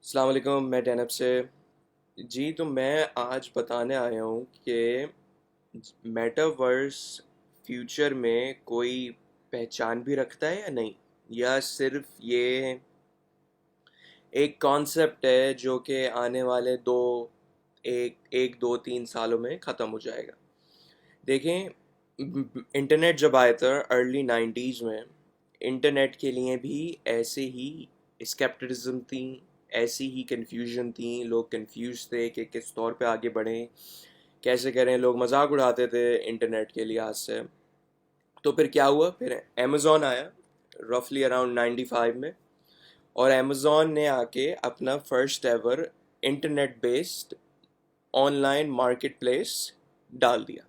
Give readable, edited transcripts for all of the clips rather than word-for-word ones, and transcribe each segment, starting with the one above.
السلام علیکم، میں ڈینب سے جی تو میں آج بتانے آیا ہوں کہ میٹاورس فیوچر میں کوئی پہچان بھی رکھتا ہے یا نہیں، یا صرف یہ ایک کانسیپٹ ہے جو کہ آنے والے ایک دو تین سالوں میں ختم ہو جائے گا۔ دیکھیں، انٹرنیٹ جب آیا تھا ارلی نائنٹیز میں، انٹرنیٹ کے لیے بھی ایسے ہی اسکیپٹرزم تھیں، ایسی ہی کنفیوژن تھیں، لوگ کنفیوز تھے کہ کس طور پہ آگے بڑھیں، کیسے کریں، لوگ مذاق اڑاتے تھے انٹرنیٹ کے لحاظ سے۔ تو پھر کیا ہوا، پھر امیزون آیا رفلی اراؤنڈ 95 میں، اور امیزون نے آ کے اپنا first ever internet based on line market place ڈال دیا۔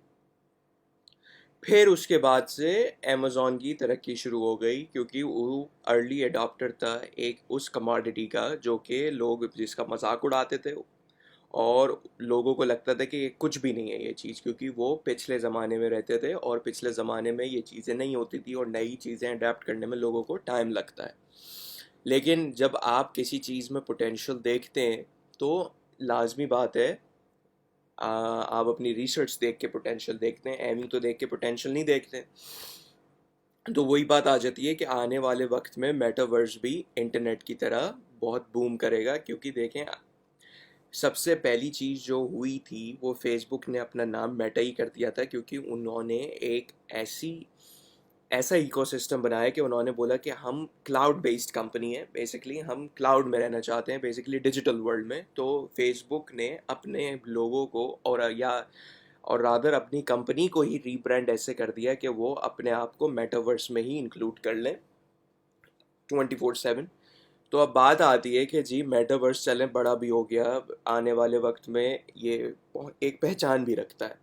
پھر اس کے بعد سے امیزون کی ترقی شروع ہو گئی، کیونکہ وہ ارلی اڈاپٹر تھا ایک اس کماڈٹی کا جو کہ لوگ جس کا مذاق اڑاتے تھے، اور لوگوں کو لگتا تھا کہ یہ کچھ بھی نہیں ہے یہ چیز، کیونکہ وہ پچھلے زمانے میں رہتے تھے اور پچھلے زمانے میں یہ چیزیں نہیں ہوتی تھی، اور نئی چیزیں اڈیپٹ کرنے میں لوگوں کو ٹائم لگتا ہے۔ لیکن جب آپ کسی چیز میں پوٹینشیل دیکھتے ہیں تو لازمی بات ہے، آپ اپنی ریسرچ دیکھ کے پوٹینشیل دیکھتے ہیں، ایویں تو دیکھ کے پوٹینشیل نہیں دیکھتے۔ تو وہی بات آ جاتی ہے کہ آنے والے وقت میں میٹاورس بھی انٹرنیٹ کی طرح بہت بوم کرے گا، کیونکہ دیکھیں، سب سے پہلی چیز جو ہوئی تھی وہ فیس بک نے اپنا نام میٹا ہی کر دیا تھا، کیونکہ انہوں نے ایک ایسا ایکو سسٹم بنایا کہ انہوں نے بولا کہ ہم کلاؤڈ بیسڈ کمپنی ہے، بیسکلی ہم کلاؤڈ میں رہنا چاہتے ہیں، بیسکلی ڈیجیٹل ورلڈ میں۔ تو فیس بک نے اپنے لوگوں کو اور رادر اپنی کمپنی کو ہی ری برانڈ ایسے کر دیا کہ وہ اپنے آپ کو میٹاورس میں ہی انکلوڈ کر لیں 24/7۔ تو اب بات آتی ہے کہ جی میٹاورس چلیں بڑا بھی ہو گیا، اب آنے والے وقت میں یہ ایک پہچان بھی رکھتا ہے،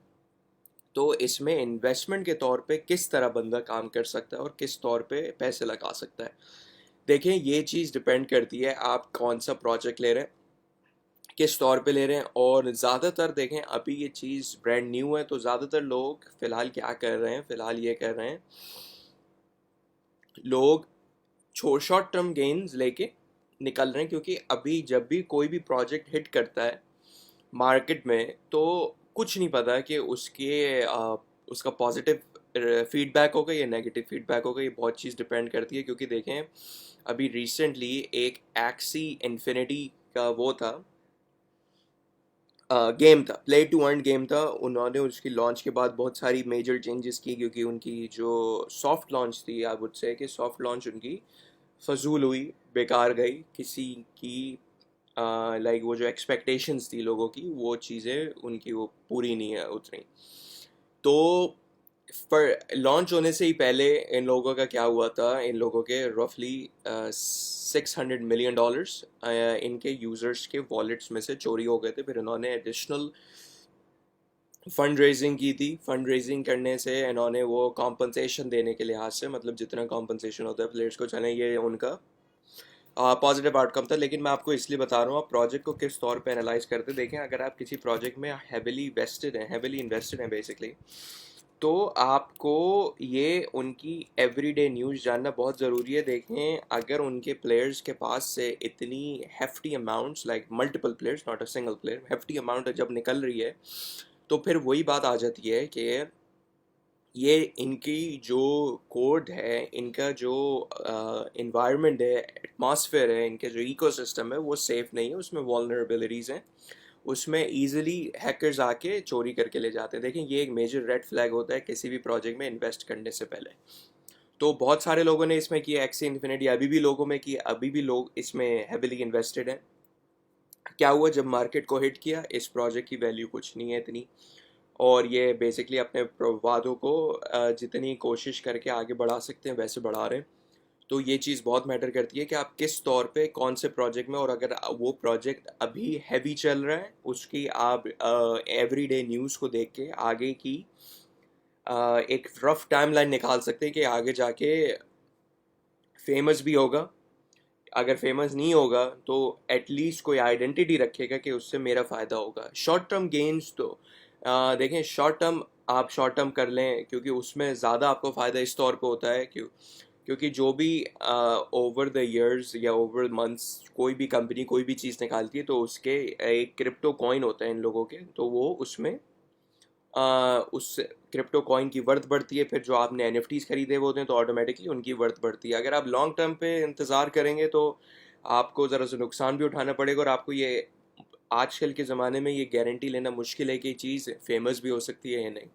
تو اس میں انویسٹمنٹ کے طور پہ کس طرح بندہ کام کر سکتا ہے اور کس طور پہ پیسے لگا سکتا ہے۔ دیکھیں، یہ چیز ڈپینڈ کرتی ہے آپ کون سا پروجیکٹ لے رہے ہیں، کس طور پہ لے رہے ہیں، اور زیادہ تر دیکھیں ابھی یہ چیز برانڈ نیو ہے، تو زیادہ تر لوگ فی الحال کیا کر رہے ہیں، فی الحال یہ کر رہے ہیں، لوگ شارٹ ٹرم گینز لے کے نکل رہے ہیں، کیونکہ ابھی جب بھی کوئی بھی پروجیکٹ ہٹ کرتا ہے مارکیٹ میں تو کچھ نہیں پتا کہ اس کا پازیٹیو فیڈ بیک ہوگا یا نیگیٹو فیڈ بیک ہوگا۔ یہ بہت چیز ڈپینڈ کرتی ہے، کیونکہ دیکھیں ابھی ریسنٹلی ایک ایکسی انفینٹی کا وہ تھا، گیم تھا، پلے ٹو ارن گیم تھا، انہوں نے اس کی لانچ کے بعد بہت ساری میجر چینجز کی، کیونکہ ان کی جو سافٹ لانچ تھی، آئی وڈ سے کہ سافٹ لانچ ان کی فضول ہوئی، بیکار گئی، کسی کی لائک وہ جو ایکسپیکٹیشنز تھی لوگوں کی وہ چیزیں ان کی وہ پوری نہیں ہے اتنی۔ تو لانچ ہونے سے ہی پہلے ان لوگوں کا کیا ہوا تھا، ان لوگوں کے رفلی $600 ملین ان کے یوزرس کے والیٹس میں سے چوری ہو گئے تھے۔ پھر انہوں نے ایڈیشنل فنڈ ریزنگ کی تھی، فنڈ ریزنگ کرنے سے انہوں نے وہ کمپنسیشن دینے کے لحاظ سے، مطلب جتنا کمپنسیشن ہوتا ہے پلیئرس کو، چلیں یہ ان کا پازیٹیو آؤٹ کم تھا۔ لیکن میں آپ کو اس لیے بتا رہا ہوں، آپ پروجیکٹ کو کس طور پہ انالائز کرتے دیکھیں، اگر آپ کسی پروجیکٹ میں ہیویلی انویسٹڈ ہیں بیسکلی، تو آپ کو یہ ان کی ایوری ڈے نیوز جاننا بہت ضروری ہے۔ دیکھیں، اگر ان کے پلیئرز کے پاس سے اتنی hefty amounts, like multiple players, not a single player, hefty amount جب نکل رہی ہے، تو پھر وہی بات آ جاتی ہے کہ یہ ان کی جو کوڈ ہے، ان کا جو انوائرمنٹ ہے، ایٹماسفیئر ہے، ان کے جو ایکو سسٹم ہے وہ سیف نہیں ہے، اس میں والنریبلٹیز ہیں، اس میں ایزیلی ہیکرز آ کے چوری کر کے لے جاتے ہیں۔ دیکھیں، یہ ایک میجر ریڈ فلیگ ہوتا ہے کسی بھی پروجیکٹ میں انویسٹ کرنے سے پہلے۔ تو بہت سارے لوگوں نے اس میں کیا، ایکسی انفینٹی ابھی بھی لوگوں میں کی، ابھی بھی لوگ اس میں ہیویلی انویسٹڈ ہیں۔ کیا ہوا جب مارکیٹ کو ہٹ کیا، اس پروجیکٹ کی ویلیو کچھ نہیں ہے اتنی، اور یہ بیسکلی اپنے وعدوں کو جتنی کوشش کر کے آگے بڑھا سکتے ہیں ویسے بڑھا رہے ہیں۔ تو یہ چیز بہت میٹر کرتی ہے کہ آپ کس طور پہ کون سے پروجیکٹ میں، اور اگر وہ پروجیکٹ ابھی ہیوی چل رہا ہے، اس کی آپ ایوری ڈے نیوز کو دیکھ کے آگے کی ایک رف ٹائم لائن نکال سکتے ہیں کہ آگے جا کے فیمس بھی ہوگا، اگر فیمس نہیں ہوگا تو ایٹ لیسٹ کوئی آئیڈینٹی رکھے گا کہ اس سے میرا فائدہ ہوگا۔ شارٹ ٹرم گینز تو دیکھیں، شارٹ ٹرم آپ شارٹ ٹرم کر لیں، کیونکہ اس میں زیادہ آپ کو فائدہ اس طور پہ ہوتا ہے کہ کیونکہ جو بھی اوور دا ایئرز یا اوور منتھس کوئی بھی کمپنی کوئی بھی چیز نکالتی ہے تو اس کے ایک کرپٹو کوائن ہوتا ہے ان لوگوں کے، تو وہ اس میں اس کرپٹو کوائن کی ورتھ بڑھتی ہے. پھر جو آپ نے این ایف ٹیز خریدے ہوتے ہیں تو آٹومیٹکلی ان کی ورتھ بڑھتی ہے. اگر آپ لانگ ٹرم پہ انتظار کریں گے تو آپ کو ذرا سا نقصان بھی اٹھانا پڑے گا، اور آپ کو یہ آج کل کے زمانے میں یہ گارنٹی لینا مشکل ہے کہ یہ چیز فیمس بھی ہو سکتی ہے یا نہیں.